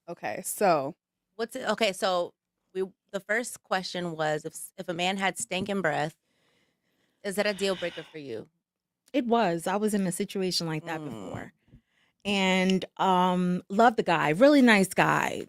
Okay, so What's it? Okay, so the first question was if a man had stinking breath, is that a deal breaker for you? It was. I was in a situation like that Mm. before. And loved the guy, really nice guy,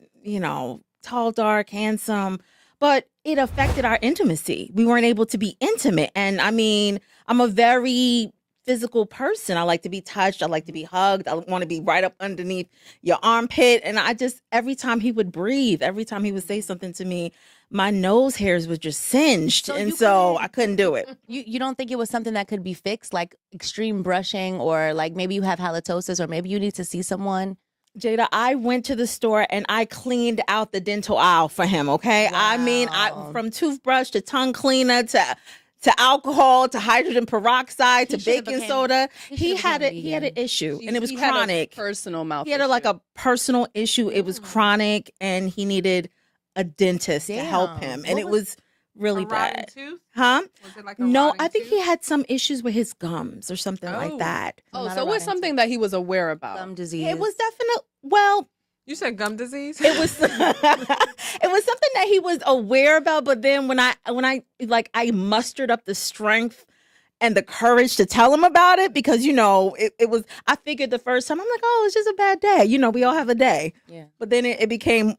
tall, dark, handsome, but it affected our intimacy. We weren't able to be intimate. And I mean, I'm a very physical person. I like to be touched, I like to be hugged. I want to be right up underneath your armpit. And I just every time he would breathe, every time he would say something to me, my nose hairs was just singed. So And you so couldn't I couldn't do it. you don't think it was something that could be fixed, like extreme brushing, or like maybe you have halitosis, or maybe you need to see someone? Jada, I went to the store and I cleaned out the dental aisle for him. Okay, I mean, I Wow. from toothbrush to tongue cleaner to alcohol to hydrogen peroxide to He should have baking became. soda. He He should have had became it. He had an vegan. issue, and it was he had a chronic. personal mouth He had like issue. a personal issue. It was Mm. chronic, and he needed a dentist to help Damn. him, and What it was really A rotten bad. tooth? Huh? Was it like a No, rotting I think he tooth? had some issues with his gums or something like Oh. that. Oh, Not so a it was rotten something tooth. that he was aware about. Gum disease. It was definitely well. You said gum disease? It was it was something that he was aware about, but then when I like I mustered up the strength and the courage to tell him about it because it was I figured the first time I'm like, oh, it's just a bad day. We all have a day. Yeah. But then it became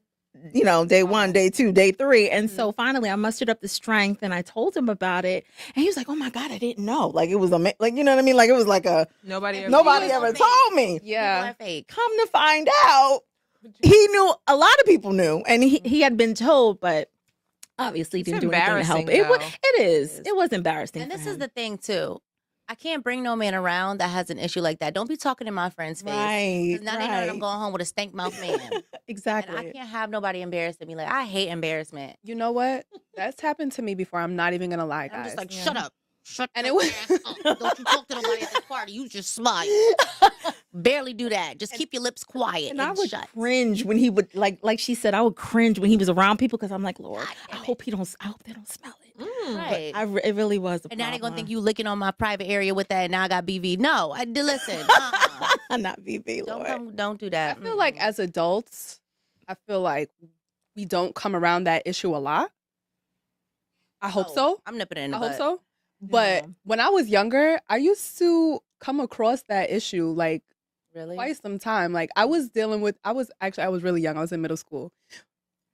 day one, day two, day three. And so finally I mustered up the strength and I told him about it. And he was like, oh my God, I didn't know. Like it was like, you know what I mean? Like it was like Nobody ever. nobody People ever fake. told me. People Yeah. are fake. Come to find out, he knew a lot of people knew, and he had been told, but obviously It's didn't do anything to help. embarrassing, though. It is. It is. It was embarrassing. And for this is him. the thing too. I can't bring no man around that has an issue like that. Don't be talking in my friend's face. Right. 'Cause now they know that I'm going home with a stank mouth man. And Exactly. I can't have nobody embarrassing me. Like, I hate embarrassment. You know what? That's happened to me before. I'm not even gonna lie, I'm guys. just like, Yeah. shut up. Shut And your it was- ass up. Don't you talk to nobody at this party. You just smile. Barely do that. Just keep your lips quiet And and, I would shut. cringe when he would like she said, I would cringe when he was around people because I'm like, Lord, God I damn it. hope I hope they don't smell it. Mm. Right. It really was a And now they're problem. gonna think you licking on my private area with that, and now I got BV. No, listen. Not VB, Lord. Don't do I that. feel like as adults, I feel like we don't come around that issue a lot. I hope Oh, so. I'm nipping it in the I hope butt. so. But Yeah. when I was younger, I used to come across that issue like Really? quite some time. Like I was really young. I was in middle school.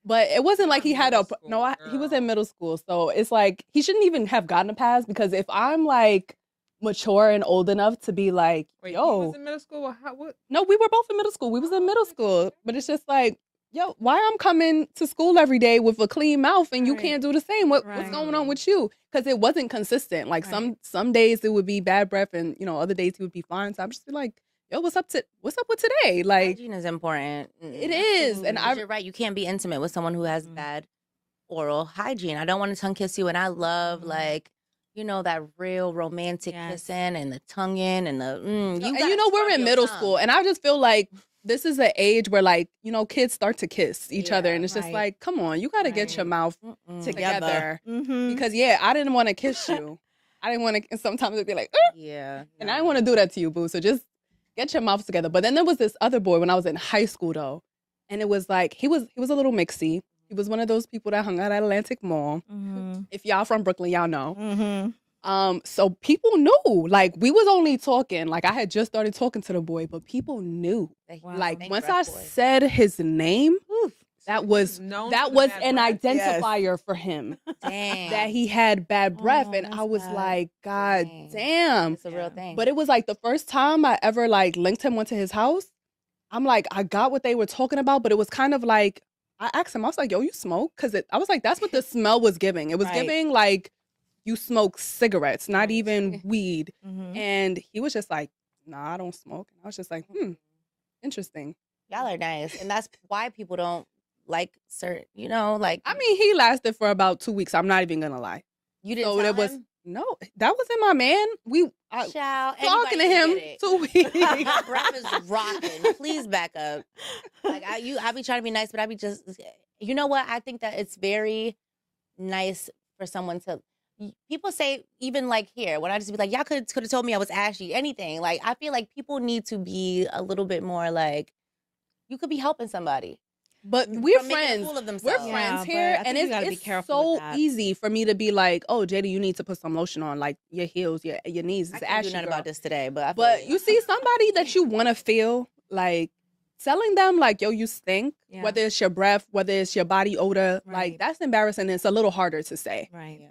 But it wasn't like he had Middle school, he was girl. in middle school. So it's like he shouldn't even have gotten a pass because if I'm like mature and old enough to be like, Wait, he yo, was in middle school? What? no, we were both in middle school. We was in middle school. But it's just like, yo, why I'm coming to school every day with a clean mouth and you Right. can't do the same? What's Right. going on with you? Because it wasn't consistent. Like Right. some days it would be bad breath and other days he would be fine. So I'm just like, yo, what's up with today? Like Hygiene is important. it is. And You're right. You can't be intimate with someone who has Mhm. bad oral hygiene. I don't want to tongue kiss you, and I love Mhm. like that real romantic Yes. kissing and the tonguing and the. and gotta we're scrub in your middle tongue. school and I just feel like this is an age where like, kids start to kiss each other Yeah, and it's just right. like, come on, you got to get your Right. mouth Mm-mm. together. Mhm. Because I didn't want to kiss you. I didn't want to, and sometimes it'd be like, Yeah. and I didn't want to do that to you, boo. So just get your mouths together. But then there was this other boy when I was in high school though. And it was like, he was a little mixy. He was one of those people that hung out at Atlantic Mall. Mhm. If y'all from Brooklyn, y'all know. Mhm. So people knew, like we was only talking, like I had just started talking to the boy, but people knew. Wow. Like Thank once breath I boy. said his name, that was Known that for the was bad an breath. identifier for him Damn. that he had bad breath, Oh, and that's I was bad. like, God Dang. damn. It's a real thing. But it was like the first time I ever like linked him onto his house. I'm like, I got what they were talking about, but it was kind of like I asked him, I was like, yo, you smoke? Because I was like, that's what the smell was giving. It was Right. giving like you smoke cigarettes, not Right. even weed. Mhm. And he was just like, nah, I don't smoke. And I was just like, interesting. Y'all are nice, and that's why people don't like certain. Like I mean, he lasted for about 2 weeks. I'm not even gonna lie. you didn't So tell it was him. no, that wasn't my man. Child, Talking to anybody can him get it. 2 weeks. My breath is rocking. Please back up. Like I be trying to be nice, but I be just. You know what? I think that it's very nice for someone to. People say even like here when I just be like, y'all could have told me I was ashy. Anything like I feel like people need to be a little bit more like. You could be helping somebody. But from we're making a friends. fool of We're themselves. Yeah, friends but here, I think and you it's, gotta be it's careful with so that. easy for me to be like, "Oh, Jada, you need to put some lotion on, like your heels, your knees. I It's can't do ashy, nothing girl." about this today, but I feel But you see somebody that you want to feel like telling them like, "Yo, you stink." Yeah. Whether it's your breath, whether it's your body odor, Right. like that's embarrassing. And it's a little harder to say. Right.